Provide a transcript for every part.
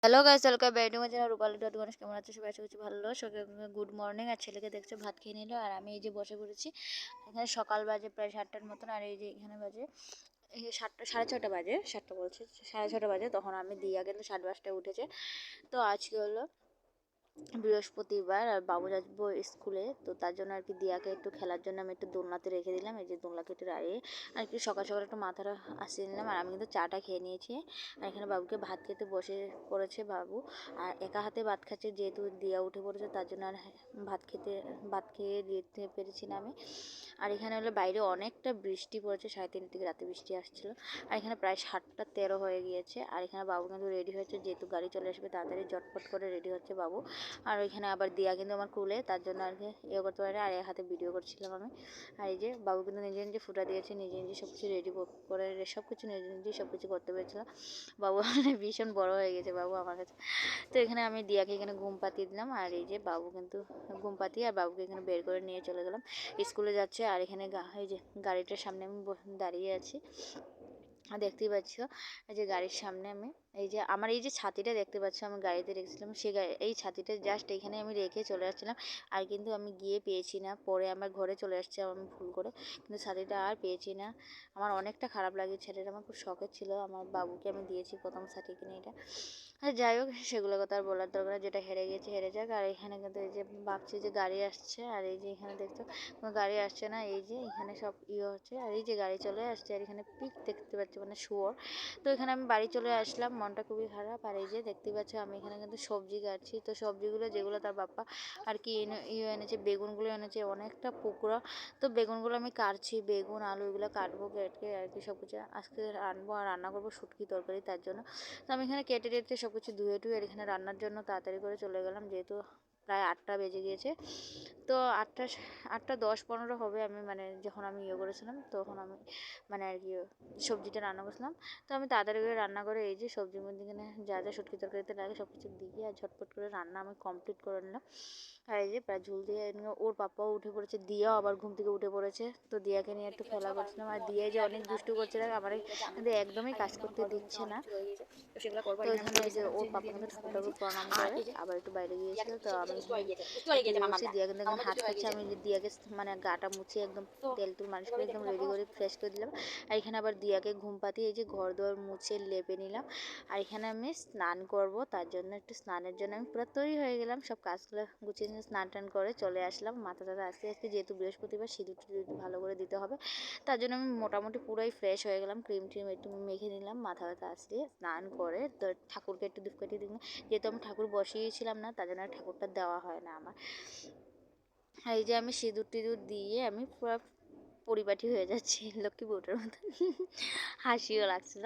Hello guys, welcome back to my channel Rupali dot Ganesh. কেমন আছে সবাই? আশা করছি ভালো। সবাইকে গুড মর্নিং। আর ছেলেকে দেখছো ভাত খেয়ে নিল, আর আমি এই যে বসে পড়েছি। এখানে সকাল বাজে প্রায় 7টার মতন, আর এই যে এখানে বাজে এই 7টা, সাড়ে 6টা বাজে, 7টা বলছি, সাড়ে 6টা বাজে। তখন আমি দিয়া কিন্তু 5:30টায় উঠেছে। তো আজকে হলো বৃহস্পতিবার, আর বাবু যাবো স্কুলে, তো তার জন্য আর কি দিয়াকে একটু খেলার জন্য আমি একটু দোলনাতে রেখে দিলাম। এই যে দোলনাকে একটু দাঁড়িয়ে আর কি সকাল সকাল একটু মাথাটা আসিয়ে নিলাম। আর আমি কিন্তু চাটা খেয়ে নিয়েছি। আর এখানে বাবুকে ভাত খেতে বসে পড়েছে বাবু, আর একা হাতে ভাত খাচ্ছে, যেহেতু দিয়া উঠে পড়েছে তার জন্য আর ভাত খেয়ে দিতে পেরেছি না আমি। আর এখানে হলো বাইরে অনেকটা বৃষ্টি পড়েছে, 3:30 থেকে রাতে বৃষ্টি আসছিল। আর এখানে প্রায় 7টা 13 হয়ে গিয়েছে। আর এখানে বাবু কিন্তু রেডি হয়েছে, যেহেতু গাড়ি চলে আসবে তাড়াতাড়ি ঝটপট করে রেডি হচ্ছে বাবু। আর ওইখানে আবার দিয়া কিন্তু আমার কুলে, তার জন্য আর কি ইয়ে করতে পারে, আর এক হাতে ভিডিও করছিলাম আমি। আর এই যে বাবু কিন্তু নিজে নিজে ফুটা দিয়েছে, নিজে নিজে সব কিছু রেডি করে, সব কিছু নিজে নিজে সব কিছু করতে পেরেছিল। বাবু মানে ভীষণ বড় হয়ে গেছে বাবু আমার কাছে। তো এখানে আমি দিয়াকে এখানে ঘুম পাতিয়ে দিলাম, আর এই যে বাবু কিন্তু ঘুম পাতিয়ে আর বাবুকে এখানে বের করে নিয়ে চলে গেলাম, স্কুলে যাচ্ছে। আর এখানে এই যে গাড়িটার সামনে আমি দাঁড়িয়ে আছি, দেখতেই পাচ্ছ। এই যে গাড়ির সামনে আমি এই যে আমার এই যে ছাতিটা দেখতে পাচ্ছ আমি গাড়িতে রেখেছিলাম, সেই এই ছাতিটা জাস্ট এখানে আমি রেখে চলে আসছিলাম। আর কিন্তু আমি গিয়ে পেয়েছি না, পরে আমার ঘরে চলে আসছে আমি ভুল করে, কিন্তু ছাতিটা আর পেয়েছি না। আমার অনেকটা খারাপ লাগে, ছাতিটা আমার খুব শখের ছিল, আমার বাবুকে আমি দিয়েছি প্রথম ছাতি কিনে এটা। আর যাই হোক, সেগুলো কথা আর বলার দরকার, যেটা হেরে গেছে হেরে যাক। আর এখানে কিন্তু এই যে ভাবছি যে গাড়ি আসছে, আর এই যে এখানে দেখছো কোনো গাড়ি আসছে না, এই যে এখানে সব হচ্ছে। আর এই যে গাড়ি চলে আসছে, আর এখানে পিক দেখতে পাচ্ছি মানে শুয়োর। তো এখানে আমি বাড়ি চলে আসলাম, মনটা খুবই খারাপ। আর এই যে দেখতে পাচ্ছ আমি এখানে কিন্তু সবজি কাটছি, তো সবজিগুলো যেগুলো তার বাপ্পা আর কি এনেছে, বেগুনগুলো এনেছে অনেকটা পুকুরা। তো বেগুনগুলো আমি কাটছি, বেগুন আলু এগুলো কাটবো, কেটে আর কি সব কিছু আজকে আনবো আর রান্না করবো শুটকি তরকারি, তার জন্য। তো আমি এখানে কেটে টেটে সব কিছু ধুয়ে টুয়ে আর এখানে রান্নার জন্য তাড়াতাড়ি করে চলে গেলাম, যেহেতু প্রায় 8টা বেজে গিয়েছে। তো 8টা 10-15 হবে, আমি মানে যখন আমি করেছিলাম তখন আমি মানে আর কি সবজিটা রান্না করছিলাম। তো আমি তাড়াতাড়ি করে রান্না করে এই যে সবজির মধ্যে এখানে যা যা শুটকি তরকারিতে লাগে সব কিছু দিয়ে আর ঝটপট করে রান্না আমি কমপ্লিট করে নিলাম। আর এই যে প্রায় ঝুল দিয়ে ওর পাপাও উঠে পড়েছে, দিয়াও আবার ঘুম থেকে উঠে পড়েছে। তো দিয়াকে নিয়ে একটু খেলা করছিলাম, আর দিয়ে যে অনেক দুষ্টু করছে, আমার কিন্তু একদমই কাজ করতে দিচ্ছে না। তো এখানে এই যে ওর পাপা কিন্তু ঠাকুর ঠাকুর প্রণাম করে আবার একটু বাইরে গিয়েছিল, তো আমি এখানে বসে দিয়া কিন্তু এখন হাত খাচ্ছে। আমি দিয়াকে মানে গাটা মুছিয়ে একদম তেল তুল মালিশ করে একদম রেডি করে ফ্রেশ করে দিলাম। আর এখানে আবার দিয়াকে ঘুম পাতিয়ে এই যে ঘর দুয়ার মুছে লেপে নিলাম। আর এখানে আমি স্নান করব, তার জন্য একটু স্নানের জন্য আমি পুরো তৈরি হয়ে গেলাম, সব কাজগুলো গুছিয়ে নিয়ে স্নান টান করে চলে আসলাম। মাথা টাথা আস্তে আস্তে, যেহেতু বৃহস্পতিবার সিঁদুর টিঁদুর ভালো করে দিতে হবে, তার জন্য আমি মোটামুটি পুরোই ফ্রেশ হয়ে গেলাম, ক্রিম ট্রিম একটু মেখে নিলাম, মাথা ব্যথা আসলে স্নান করে তো ঠাকুরকে একটু ধূপ কাঠি দিলাম। যেহেতু আমি ঠাকুর বসিয়েছিলাম না, তার জন্য ঠাকুরটা দেওয়া হয় না আমার। আর এই যে আমি সিঁদুর টিঁদুর দিয়ে আমি পুরো পরিপাটি হয়ে যাচ্ছি লক্ষ্মী বউটার মতন, হাসিও লাগছিল।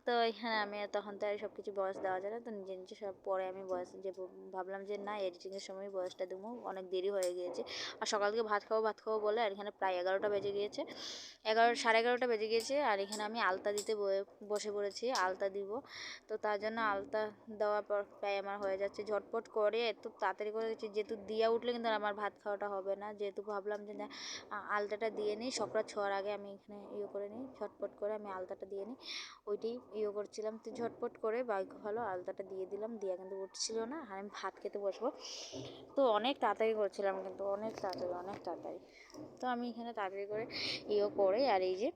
তো এখানে আমি তখন তো আর সব কিছু বয়স দেওয়া যায় না, তো নিজে নিজে সব পরে আমি বয়স যে ভাবলাম যে না, এডিটিংয়ের সময় বয়সটা দেবো, অনেক দেরি হয়ে গিয়েছে। আর সকাল থেকে ভাত খাবো বলে, আর এখানে প্রায় 11টা বেজে গিয়েছে, 11 সাড়ে 11টা বেজে গিয়েছে। আর এখানে আমি আলতা দিতে বসে পড়েছি, আলতা দিব। তো তার জন্য আলতা দেওয়ার পর প্রায় আমার হয়ে যাচ্ছে, ঝটপট করে এত তাড়াতাড়ি করে, যেহেতু দিয়া উঠলে কিন্তু আমার ভাত খাওয়াটা হবে না, যেহেতু ভাবলাম যে না আলতাটা দিয়ে নিই, সকাল ছোঁয়ার আগে আমি এখানে করে নিই, ঝটপট করে আমি আলতাটা দিয়ে নিই, ওইটাই করছিলাম। তো ঝটপট করে বাইক ভালো আলতাটা দিয়ে দিলাম, দিয়া কিন্তু উঠছিল না, আর আমি ভাত খেতে বসবো। তো অনেক তাড়াতাড়ি করছিলাম, কিন্তু অনেক তাড়াতাড়ি। তো আমি এখানে তাড়াতাড়ি করে করে, আর এই যে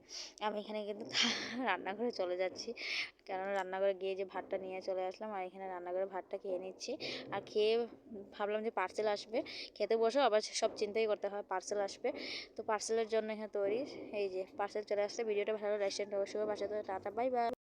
আমি এখানে কিন্তু রান্নাঘরে চলে যাচ্ছি, কেননা রান্নাঘরে গিয়ে যে ভাতটা নিয়ে চলে আসলাম, আর এখানে রান্নাঘরে ভাতটা খেয়ে নিচ্ছি। আর খেয়ে ভাবলাম যে পার্সেল আসবে, খেতে বসো আবার সব চিন্তাই করতে হয়, পার্সেল আসবে। তো পার্সেলের জন্য এখানে তৈরি, এই যে পার্সেল চলে আসছে। ভিডিওটা ভালো লাগলে লাইক শেয়ার অবশ্যই, বাসাতে টাটা বাই বাই।